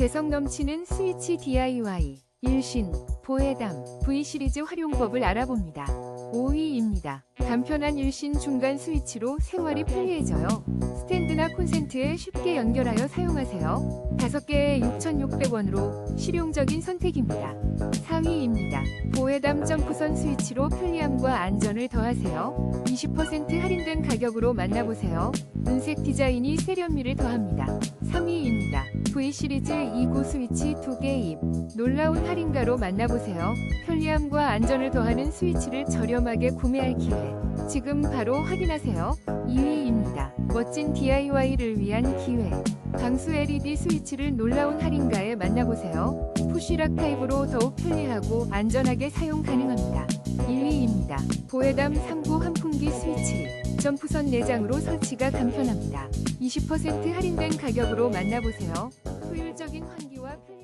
개성 넘치는 스위치 DIY, 일신, 보혜담, V시리즈 활용법을 알아봅니다. 5위입니다. 간편한 일신 중간 스위치로 생활이 편리해져요. 스탠드나 콘센트에 쉽게 연결하여 사용하세요. 5개에 6,600원으로 실용적인 선택입니다. 4위입니다. 보혜담 점프선 스위치로 편리함과 안전을 더하세요. 20% 할인된 가격으로 만나보세요. 은색 디자인이 세련미를 더합니다. 3위입니다. V시리즈 2구 스위치 2개 입. 놀라운 할인가로 만나보세요. 편리함과 안전을 더하는 스위치를 저렴하게 구매할 기회. 지금 바로 확인하세요. 2위입니다. 멋진 DIY를 위한 기회. 방수 LED 스위치를 놀라운 할인가에 만나보세요. 푸쉬락타입으로 더욱 편리하고 안전하게 사용 가능합니다. 1위입니다. 보혜담 3구 환풍기 스위치. 점프선 내장으로 설치가 간편합니다. 20% 할인된 가격으로 만나보세요. 효율적인 환기와 편리